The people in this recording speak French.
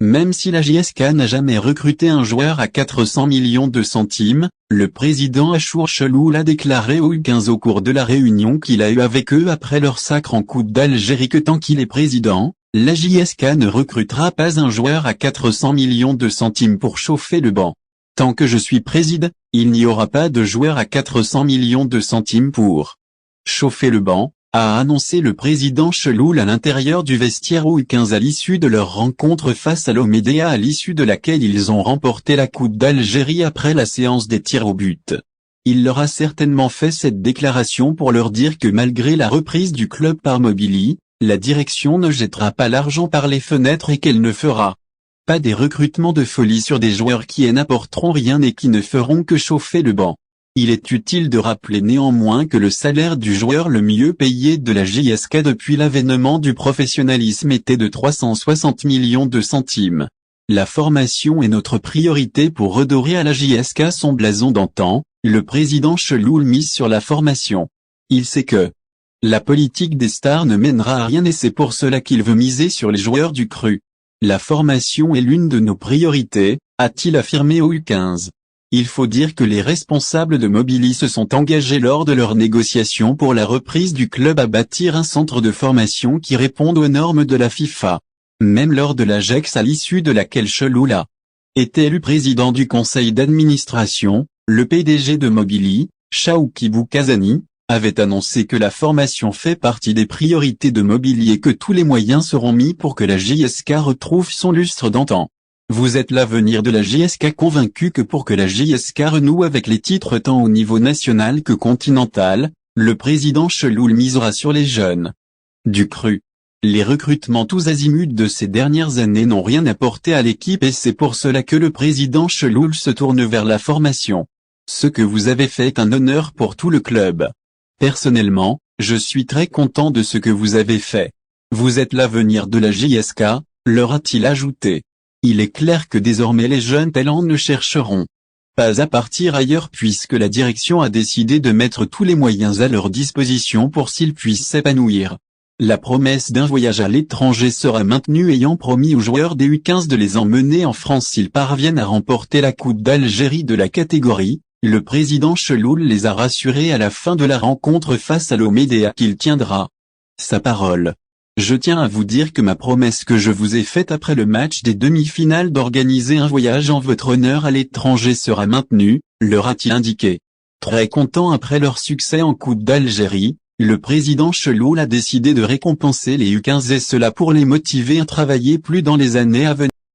Même si la JSK n'a jamais recruté un joueur à 400 millions de centimes, le président Achour Cheloul a déclaré au U15 au cours de la réunion qu'il a eue avec eux après leur sacre en Coupe d'Algérie que tant qu'il est président, la JSK ne recrutera pas un joueur à 400 millions de centimes pour chauffer le banc. Tant que je suis président, il n'y aura pas de joueur à 400 millions de centimes pour chauffer le banc, a annoncé le président Cheloul à l'intérieur du vestiaire au U15 à l'issue de leur rencontre face à l'Omédéa à l'issue de laquelle ils ont remporté la Coupe d'Algérie après la séance des tirs au but. Il leur a certainement fait cette déclaration pour leur dire que malgré la reprise du club par Mobily, la direction ne jettera pas l'argent par les fenêtres et qu'elle ne fera pas des recrutements de folie sur des joueurs qui n'apporteront rien et qui ne feront que chauffer le banc. Il est utile de rappeler néanmoins que le salaire du joueur le mieux payé de la JSK depuis l'avènement du professionnalisme était de 360 millions de centimes. La formation est notre priorité pour redorer à la JSK son blason d'antan, le président Cheloul mise sur la formation. Il sait que la politique des stars ne mènera à rien et c'est pour cela qu'il veut miser sur les joueurs du cru. La formation est l'une de nos priorités, a-t-il affirmé au U15. Il faut dire que les responsables de Mobily se sont engagés lors de leurs négociations pour la reprise du club à bâtir un centre de formation qui réponde aux normes de la FIFA. Même lors de l'Ajax à l'issue de laquelle Cheloul a été élu président du conseil d'administration, le PDG de Mobily, Chawkibou Kazani, avait annoncé que la formation fait partie des priorités de Mobily et que tous les moyens seront mis pour que la JSK retrouve son lustre d'antan. Vous êtes l'avenir de la JSK convaincu que pour que la JSK renoue avec les titres tant au niveau national que continental, le président Cheloul misera sur les jeunes du cru. Les recrutements tous azimuts de ces dernières années n'ont rien apporté à l'équipe et c'est pour cela que le président Cheloul se tourne vers la formation. Ce que vous avez fait est un honneur pour tout le club. Personnellement, je suis très content de ce que vous avez fait. Vous êtes l'avenir de la JSK, leur a-t-il ajouté. Il est clair que désormais les jeunes talents ne chercheront pas à partir ailleurs puisque la direction a décidé de mettre tous les moyens à leur disposition pour qu'ils puissent s'épanouir. La promesse d'un voyage à l'étranger sera maintenue ayant promis aux joueurs des U15 de les emmener en France s'ils parviennent à remporter la Coupe d'Algérie de la catégorie. Le président Cheloul les a rassurés à la fin de la rencontre face à l'Omédéa qu'il tiendra sa parole. Je tiens à vous dire que ma promesse que je vous ai faite après le match des demi-finales d'organiser un voyage en votre honneur à l'étranger sera maintenue, leur a-t-il indiqué. Très content après leur succès en Coupe d'Algérie, le président Cheloul a décidé de récompenser les U15 et cela pour les motiver à travailler plus dans les années à venir.